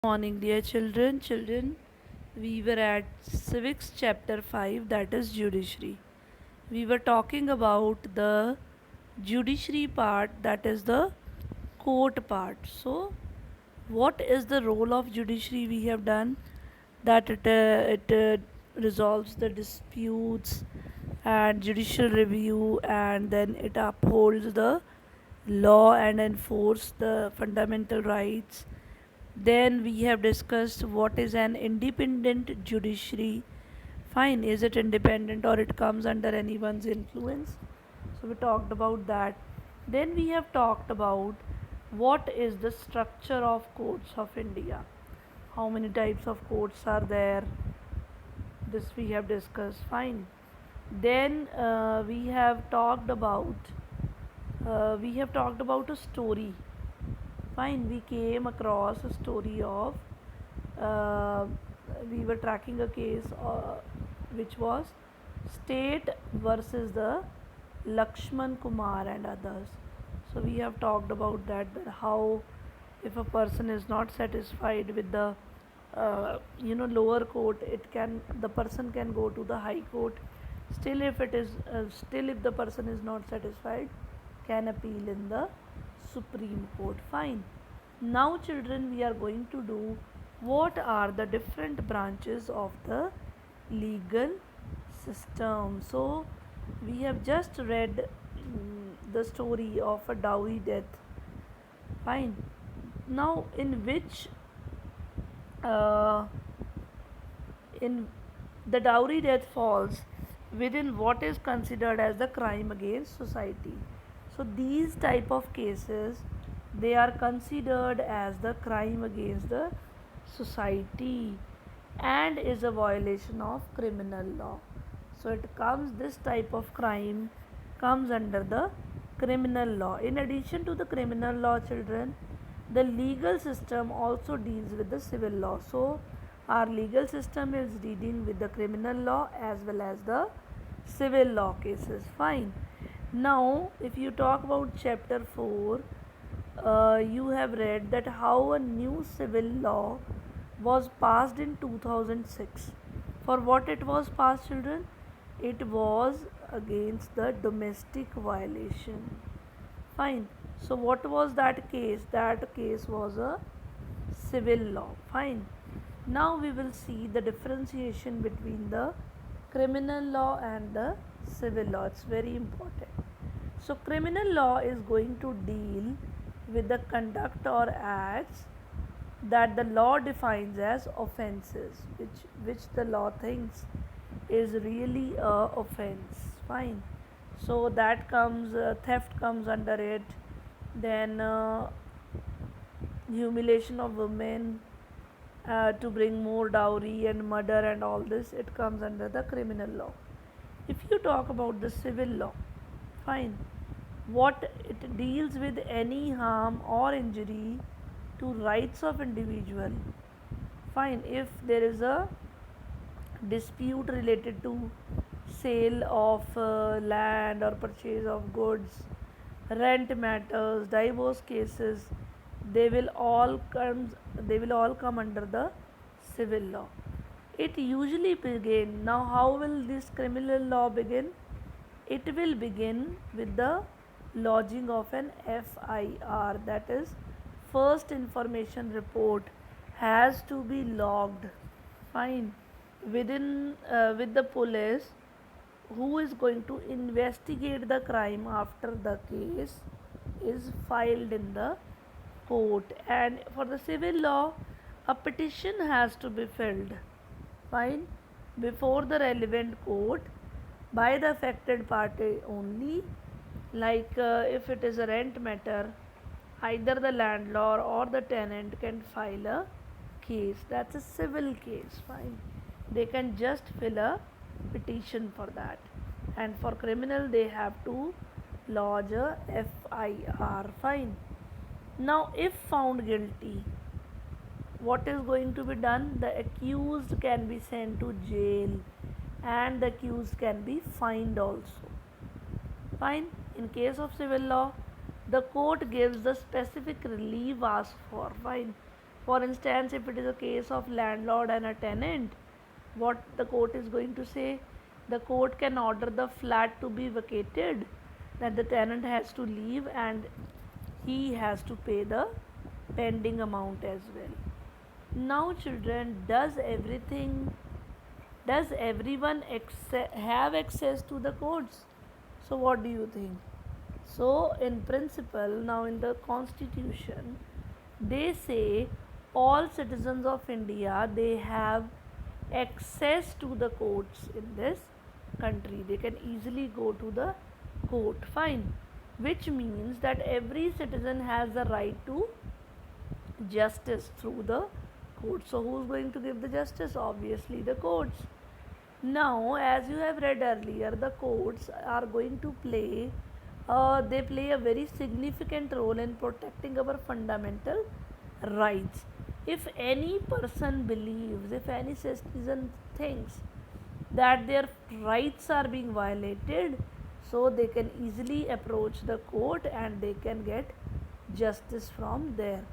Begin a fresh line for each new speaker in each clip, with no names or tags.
Morning, dear children. We were at civics chapter 5, that is judiciary. We were talking about the judiciary part, that is the court part. So what is the role of judiciary? We have done that it resolves the disputes and judicial review, and then it upholds the law and enforce the fundamental rights. Then we have discussed what is an independent judiciary. Fine, is it independent or it comes under anyone's influence? So we talked about that. Then we have talked about what is the structure of courts of India. How many types of courts are there? This we have discussed. Fine. Then we have talked about a story. Fine, we came across a story of uh, we were tracking a case which was state versus the Lakshman Kumar and others. So we have talked about that how if a person is not satisfied with the lower court, it can the person can go to the high court. Still if the person is not satisfied, can appeal in the Supreme Court. Fine. Now, children, we are going to do what are the different branches of the legal system. So, we have just read the story of a dowry death. Fine. Now, uh, in the dowry death falls within what is considered as the crime against society. So these type of cases, they are considered as the crime against the society and is a violation of criminal law. So it comes, this type of crime comes under the criminal law. In addition to the criminal law, children, the legal system also deals with the civil law. So our legal system is dealing with the criminal law as well as the civil law cases. Fine. Now if you talk about chapter 4, you have read that how a new civil law was passed in 2006. For what it was passed, children? It was against the domestic violation. Fine. So what was that case? That case was a civil law. Fine. Now we will see the differentiation between the criminal law and the civil law. It's very important. So criminal law is going to deal with the conduct or acts that the law defines as offenses, which the law thinks is really a offense. Fine. So that comes theft comes under it. Then humiliation of women to bring more dowry and murder and all this, it comes under the criminal law. If you talk about the civil law, fine, what it deals with any harm or injury to rights of individual. Fine, if there is a dispute related to sale of land or purchase of goods, rent matters, divorce cases, they will all come under the civil law. It usually begin. Now how will this criminal law begin? It will begin with the lodging of an FIR, that is first information report has to be logged. Fine. With the police who is going to investigate the crime after the case is filed in the court. And for the civil law, a petition has to be filed, fine, before the relevant court by the affected party only. Like if it is a rent matter, either the landlord or the tenant can file a case. That's a civil case. Fine, they can just fill a petition for that. And for criminal, they have to lodge a FIR. Fine. Now if found guilty, what is going to be done? The accused can be sent to jail and the accused can be fined also. Fine. In case of civil law, the court gives the specific relief asked for. Fine. For instance, if it is a case of landlord and a tenant, what the court is going to say, the court can order the flat to be vacated, that the tenant has to leave and he has to pay the pending amount as well. Now, children, does everyone have access to the courts? So, what do you think? So, in principle, now in the constitution, they say all citizens of India, they have access to the courts in this country. They can easily go to the court. Fine. Which means that every citizen has the right to justice through the court. So, who's going to give the justice? Obviously, the courts. Now, as you have read earlier, the courts are going to play, they play a very significant role in protecting our fundamental rights. If any person believes, if any citizen thinks that their rights are being violated, so they can easily approach the court and they can get justice from there.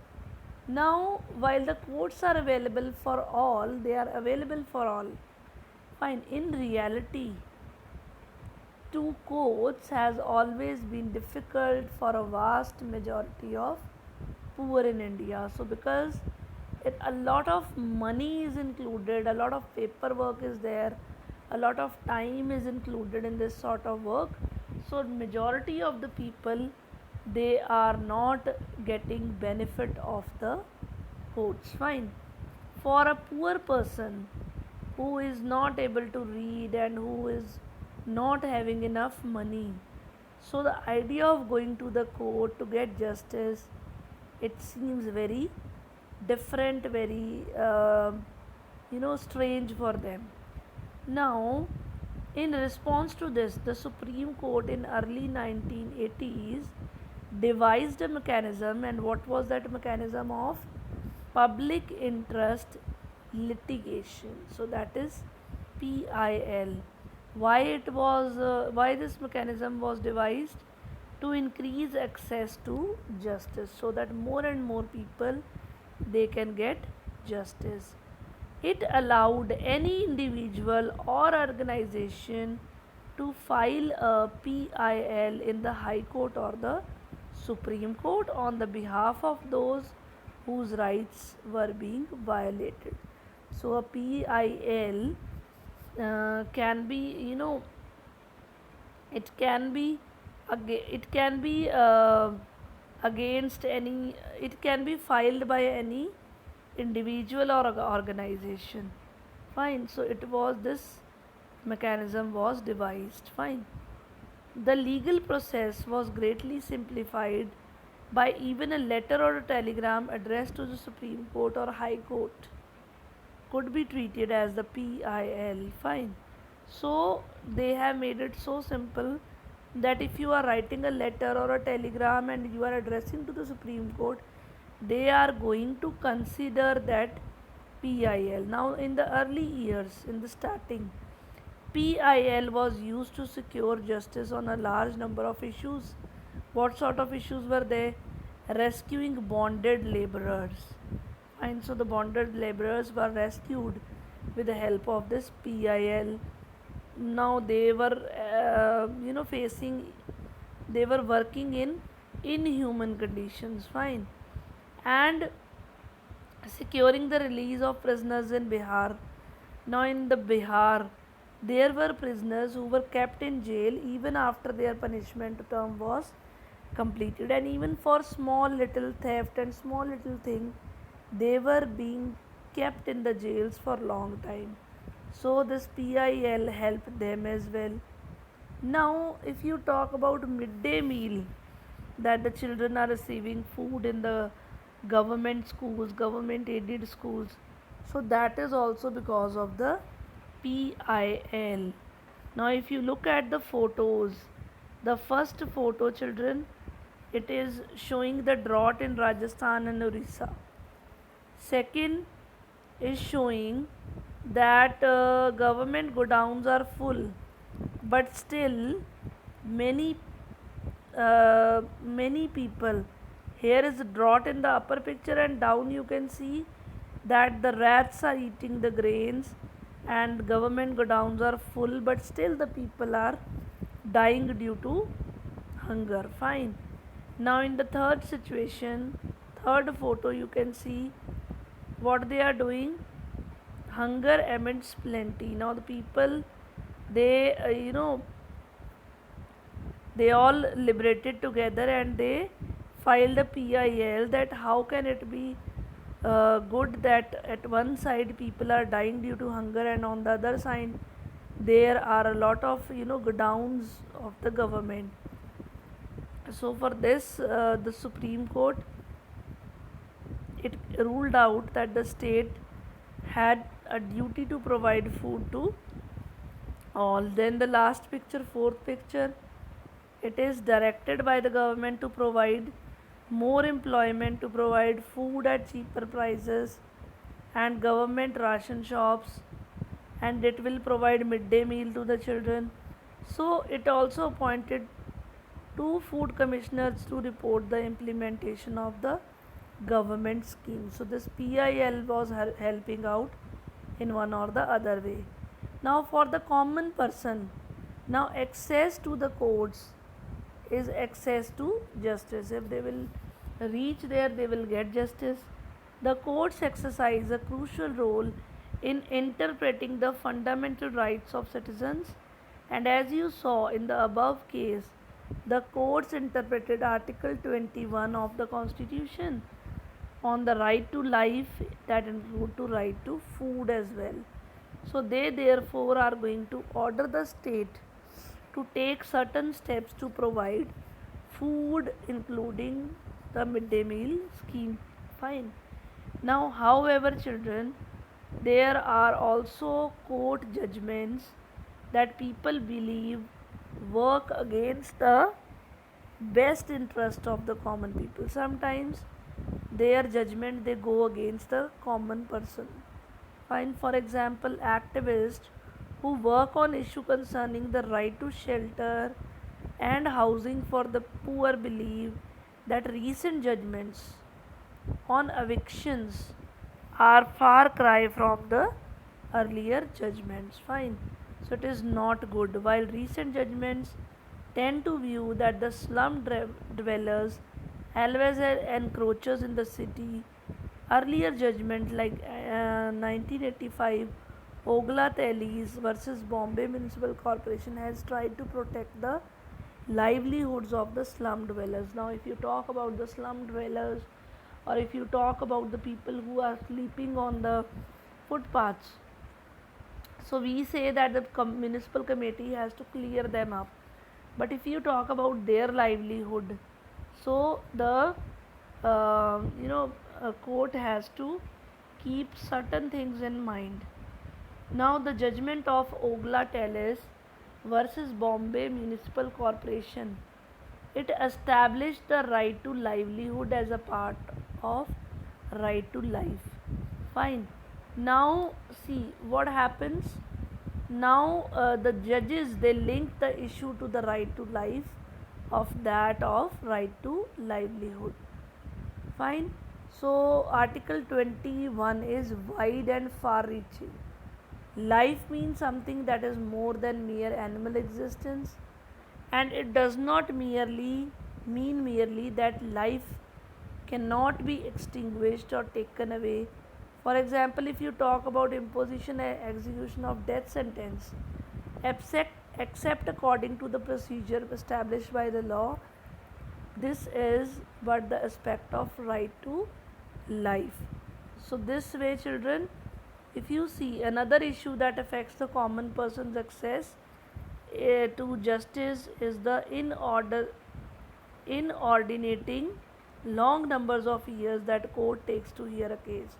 Now, while the courts are available for all, they are available for all. Fine. In reality, to courts has always been difficult for a vast majority of poor in India. So, because a lot of money is included, a lot of paperwork is there, a lot of time is included in this sort of work. So, majority of the people, they are not getting benefit of the courts. Fine. For a poor person who is not able to read and who is not having enough money, so the idea of going to the court to get justice, it seems very different, very strange for them. Now, in response to this, the Supreme Court in early 1980s devised a mechanism, and what was that mechanism of? Public interest litigation. So that is PIL. Why this mechanism was devised? To increase access to justice, so that more and more people, they can get justice. It allowed any individual or organization to file a PIL in the High Court or the Supreme Court on the behalf of those whose rights were being violated. So, a PIL can be, it can be against any, it can be filed by any individual or organization. Fine. So, it was this mechanism was devised. Fine. The legal process was greatly simplified by even a letter or a telegram addressed to the Supreme Court or High Court could be treated as the PIL. Fine. So they have made it so simple that if you are writing a letter or a telegram and you are addressing to the Supreme Court, they are going to consider that PIL. Now, in the early years, in the starting, PIL was used to secure justice on a large number of issues. What sort of issues were they? Rescuing bonded laborers. And so the bonded laborers were rescued with the help of this PIL. Now they were, they were working in inhuman conditions. Fine. And securing the release of prisoners in Bihar. Now in the Bihar, there were prisoners who were kept in jail even after their punishment term was completed, and even for small little theft and small little thing, they were being kept in the jails for long time. So this PIL helped them as well. Now, if you talk about midday meal, that the children are receiving food in the government schools, government aided schools, so that is also because of the PIL. Now, if you look at the photos, the first photo, children, it is showing the drought in Rajasthan and Orissa. Second is showing that government godowns are full, but still many people, Here is a drought in the upper picture, and down you can see that the rats are eating the grains and government godowns are full, but still the people are dying due to hunger. Fine. Now in the third situation, third photo, you can see what they are doing. Hunger amidst plenty. Now the people, they they all liberated together and they filed a PIL that how can it be good that at one side people are dying due to hunger and on the other side there are a lot of godowns of the government. So for this, the Supreme Court, it ruled out that the state had a duty to provide food to all. Then the last picture, fourth picture, it is directed by the government to provide more employment, to provide food at cheaper prices and government ration shops, and it will provide midday meal to the children. So it also appointed two food commissioners to report the implementation of the government scheme. So this PIL was helping out in one or the other way. Now for the common person, now access to the courts is access to justice. If they will reach there, they will get justice. The courts exercise a crucial role in interpreting the fundamental rights of citizens, and as you saw in the above case, the courts interpreted Article 21 of the Constitution on the right to life, that include to right to food as well. So they therefore are going to order the state to take certain steps to provide food, including the midday meal scheme. Fine. Now, however, children, there are also court judgments that people believe work against the best interest of the common people. Sometimes their judgment, they go against the common person. Fine. For example, activists who work on issue concerning the right to shelter and housing for the poor believe that recent judgments on evictions are far cry from the earlier judgments. Fine. So it is not good. While recent judgments tend to view that the slum dwellers always encroachers in the city, earlier judgment like 1985 Ogla Telis versus Bombay Municipal Corporation has tried to protect the livelihoods of the slum dwellers. Now, if you talk about the slum dwellers, or if you talk about the people who are sleeping on the footpaths, so we say that the municipal committee has to clear them up. But if you talk about their livelihood, so the court has to keep certain things in mind. Now the judgment of Ogla Teles versus Bombay Municipal Corporation, it established the right to livelihood as a part of right to life. Fine. Now see what happens. Now the judges, they link the issue to the right to life of that of right to livelihood. Fine. So Article 21 is wide and far reaching. Life means something that is more than mere animal existence, and it does not merely that life cannot be extinguished or taken away. For example, if you talk about imposition and execution of death sentence, except according to the procedure established by the law, this is but the aspect of right to life. So this way, children, if you see another issue that affects the common person's access to justice is the inordinating long numbers of years that court takes to hear a case.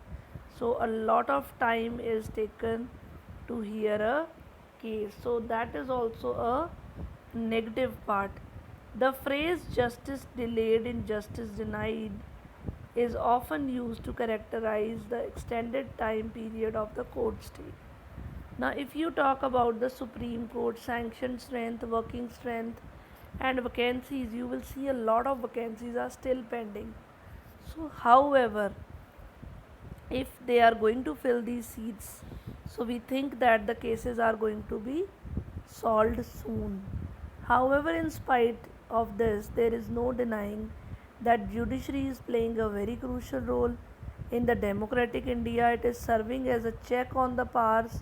So a lot of time is taken to hear a case. So that is also a negative part. The phrase justice delayed in justice denied is often used to characterize the extended time period of the court stay. Now, if you talk about the Supreme Court sanction strength, working strength, and vacancies, you will see a lot of vacancies are still pending. So, however, if they are going to fill these seats, so we think that the cases are going to be solved soon. However, in spite of this, there is no denying that judiciary is playing a very crucial role in the democratic India. It is serving as a check on the powers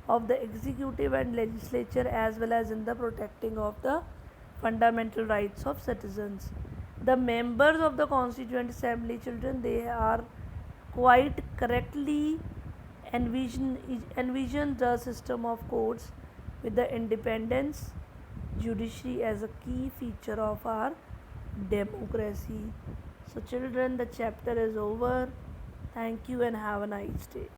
of the executive and legislature, as well as in the protecting of the fundamental rights of citizens. The members of the Constituent Assembly, children, they are quite correctly envision the system of courts with the independence judiciary as a key feature of our democracy. So children, the chapter is over. Thank you and have a nice day.